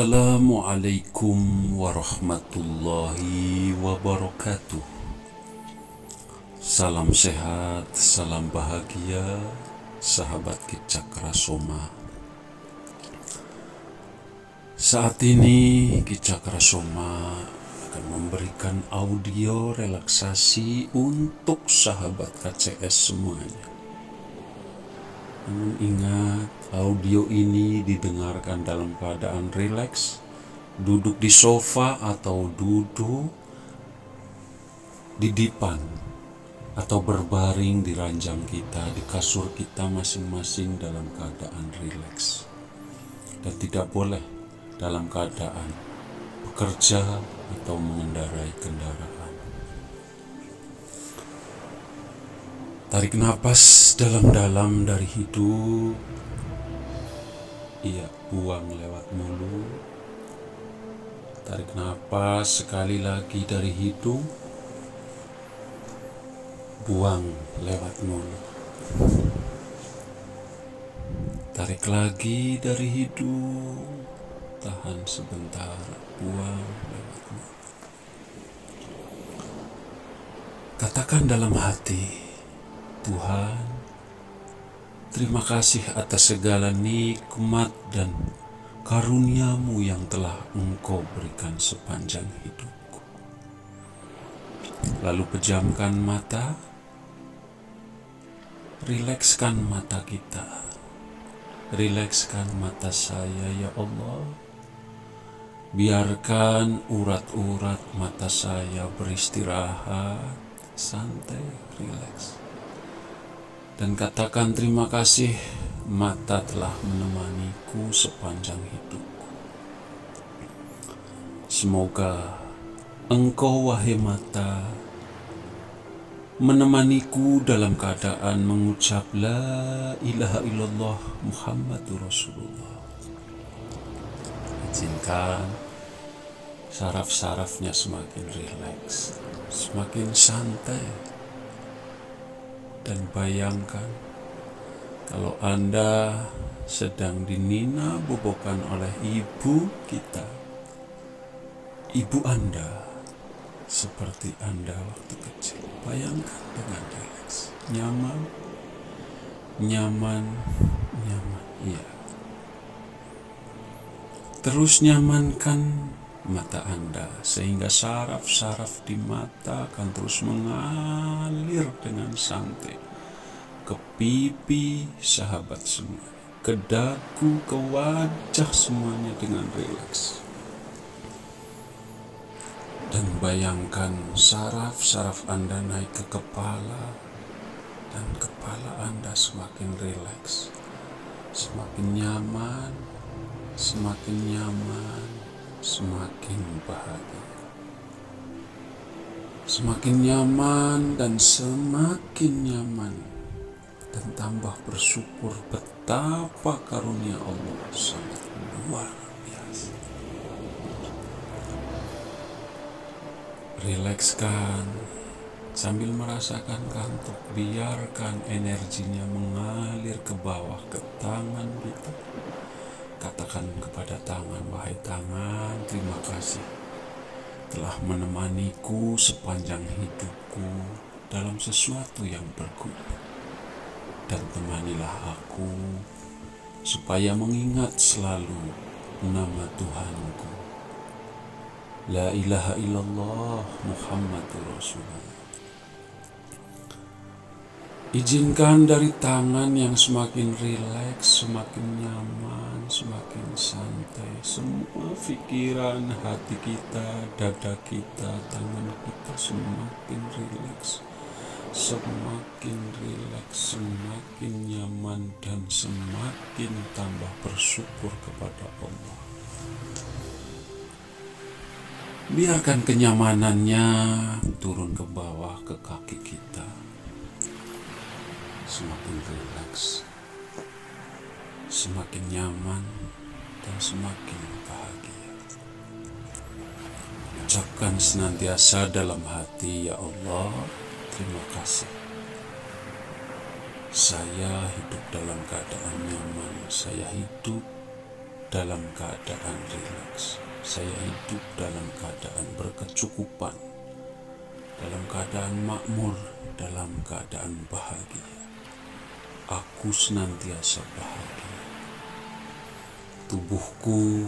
Assalamualaikum warahmatullahi wabarakatuh. Salam sehat, salam bahagia, sahabat Kicakra Soma. Saat ini Kicakra Soma akan memberikan audio relaksasi untuk sahabat KCS semuanya. Namun ingat, audio ini didengarkan dalam keadaan rileks, duduk di sofa atau duduk di dipan, atau berbaring di ranjang kita, di kasur kita masing-masing dalam keadaan rileks. Dan tidak boleh dalam keadaan bekerja atau mengendarai kendaraan. Tarik napas dalam-dalam dari hidung. Iya, buang lewat mulut. Tarik napas sekali lagi dari hidung. Buang lewat mulut. Tarik lagi dari hidung. Tahan sebentar. Buang lewat mulut. Katakan dalam hati, Tuhan, terima kasih atas segala nikmat dan karunia-Mu yang telah Engkau berikan sepanjang hidupku. Lalu pejamkan mata, rilekskan mata kita, rilekskan mata saya ya Allah. Biarkan urat-urat mata saya beristirahat, santai, rileks. Dan katakan terima kasih, mata telah menemaniku sepanjang hidupku. Semoga Engkau, wahai mata, menemaniku dalam keadaan mengucap La ilaha illallah Muhammadur Rasulullah. Izinkan saraf-sarafnya semakin rileks, semakin santai. Dan bayangkan kalau Anda sedang dinina bobokan oleh ibu kita. Ibu Anda seperti Anda waktu kecil. Bayangkan dengan rileks, nyaman, nyaman, nyaman. Iya. Terus nyamankan mata Anda sehingga saraf-saraf di mata akan terus mengalir dengan santai ke pipi sahabat semua, ke dagu, ke wajah semuanya dengan rileks. Dan bayangkan saraf-saraf Anda naik ke kepala, dan kepala Anda semakin rileks, semakin nyaman, semakin nyaman, semakin bahagia, semakin nyaman dan semakin nyaman, dan tambah bersyukur betapa karunia Allah sangat luar biasa. Rilekskan sambil merasakan kantuk, biarkan energinya mengalir ke bawah ke tangan kita. Katakan kepada tangan, wahai tangan, terima kasih telah menemaniku sepanjang hidupku dalam sesuatu yang berguna. Dan temanilah aku supaya mengingat selalu nama Tuhanku. La ilaha illallah Muhammadur Rasulullah. Izinkan dari tangan yang semakin rileks, semakin nyaman, semakin santai, semua pikiran, hati kita, dada kita, tangan kita semakin rileks, semakin rileks, semakin nyaman, dan semakin tambah bersyukur kepada Allah. Biarkan kenyamanannya turun ke bawah ke kaki kita. Semakin rileks, semakin nyaman, dan semakin bahagia. Ucapkan senantiasa dalam hati, ya Allah, terima kasih. Saya hidup dalam keadaan nyaman, saya hidup dalam keadaan rileks. Saya hidup dalam keadaan berkecukupan, dalam keadaan makmur, dalam keadaan bahagia. Aku senantiasa bahagia. Tubuhku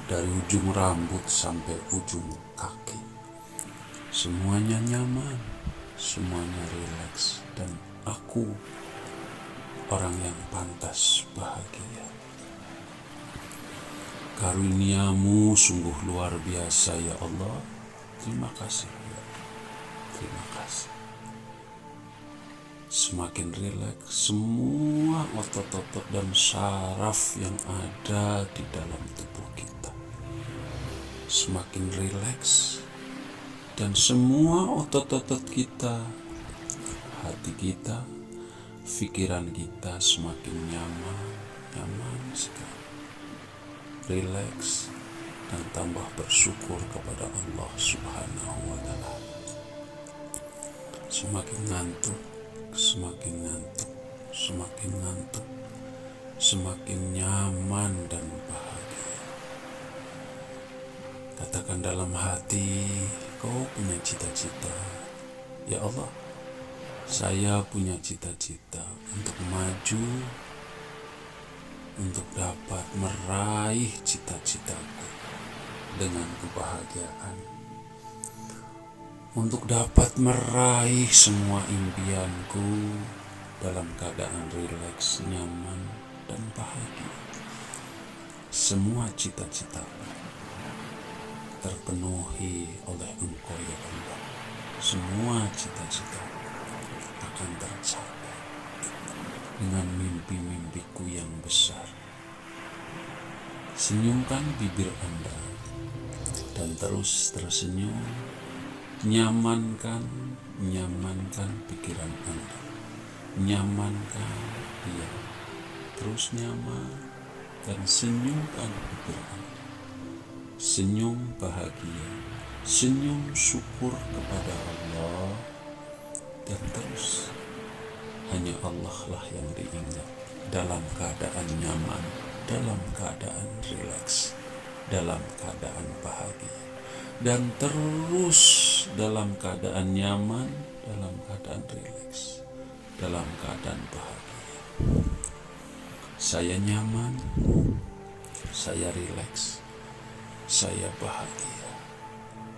dari ujung rambut sampai ujung kaki, semuanya nyaman, semuanya rileks, dan aku orang yang pantas bahagia. Karuniamu sungguh luar biasa ya Allah. Terima kasih ya. Terima kasih. Semakin rileks semua otot-otot dan saraf yang ada di dalam tubuh kita. Semakin rileks dan semua otot-otot kita, hati kita, pikiran kita semakin nyaman sekali. Rileks dan tambah bersyukur kepada Allah Subhanahu wa Ta'ala. Semakin ngantuk, semakin nyaman dan bahagia. Katakan dalam hati, kau punya cita-cita. Ya Allah, saya punya cita-cita untuk maju, untuk dapat meraih cita-citaku dengan kebahagiaan, untuk dapat meraih semua impianku dalam keadaan rileks, nyaman, dan bahagia. Semua cita-citaku terpenuhi oleh Engkau ya Allah. Semua cita-cita akan tercapai dengan mimpi-mimpiku yang besar. Senyumkan bibir Anda dan terus tersenyum. Nyamankan pikiran Anda. Nyamankan dia. Terus nyaman dan senyumkan bibir Anda. Senyum bahagia, senyum syukur kepada Allah, dan terus hanya Allah lah yang diingat dalam keadaan nyaman, dalam keadaan rileks, dalam keadaan bahagia, dan terus dalam keadaan nyaman, dalam keadaan rileks, dalam keadaan bahagia. Saya nyaman, saya rileks, saya bahagia.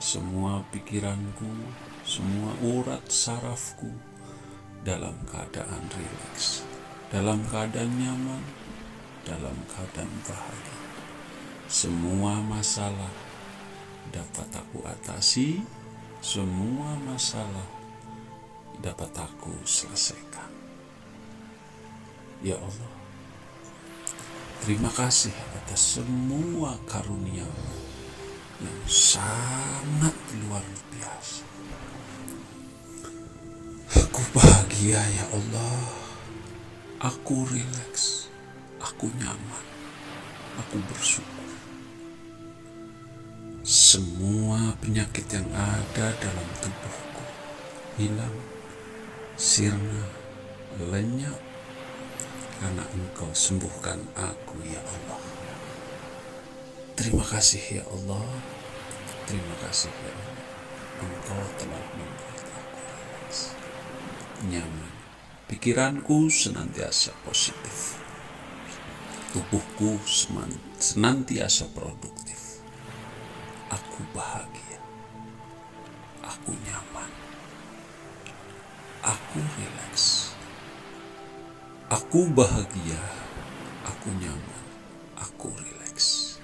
Semua pikiranku, semua urat sarafku dalam keadaan rileks, dalam keadaan nyaman, dalam keadaan bahagia. Semua masalah dapat aku atasi, semua masalah dapat aku selesaikan. Ya Allah, terima kasih atas semua karunia-Mu yang sangat luar biasa. Aku bahagia ya Allah. Aku rileks, aku nyaman, aku bersyukur. Semua penyakit yang ada dalam tubuhku hilang, sirna, lenyap, karena Engkau sembuhkan aku ya Allah. Terima kasih ya Allah. Terima kasih ya Allah. Engkau telah membuat aku rileks, nyaman. Pikiranku senantiasa positif. Tubuhku senantiasa produktif. Aku bahagia. Aku nyaman. Aku rileks. Aku bahagia. Aku nyaman. Aku rileks.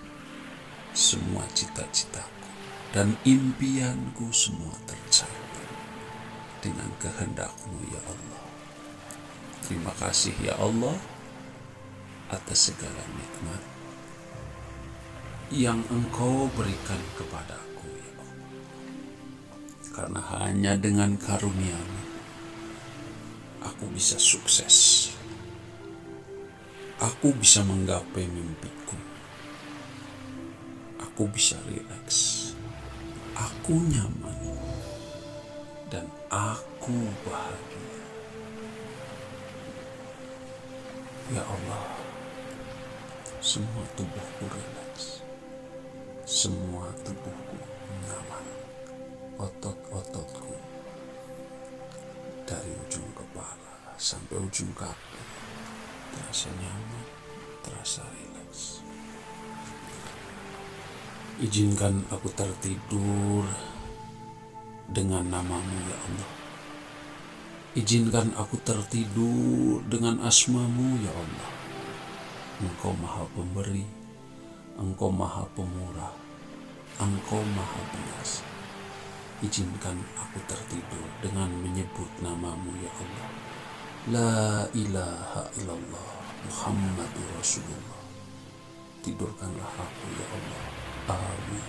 Semua cita-citaku dan impianku semua tercapai dengan kehendak-Mu ya Allah. Terima kasih ya Allah atas segala nikmat yang Engkau berikan kepadaku ya Allah. Karena hanya dengan karunia-Mu aku bisa sukses. Aku bisa menggapai mimpiku. Aku bisa rileks, aku nyaman, dan aku bahagia. Ya Allah, semua tubuhku rileks, semua tubuhku nyaman, otot-ototku dari ujung kepala sampai ujung kaki terasa nyaman, terasa rileks. Izinkan aku tertidur dengan namamu ya Allah. Izinkan aku tertidur dengan asmamu ya Allah. Engkau maha pemberi, Engkau maha pemurah, Engkau maha biasa. Izinkan aku tertidur dengan menyebut namamu ya Allah. La ilaha illallah Muhammadur Rasulullah. Tidurkanlah aku ya Allah. Amin.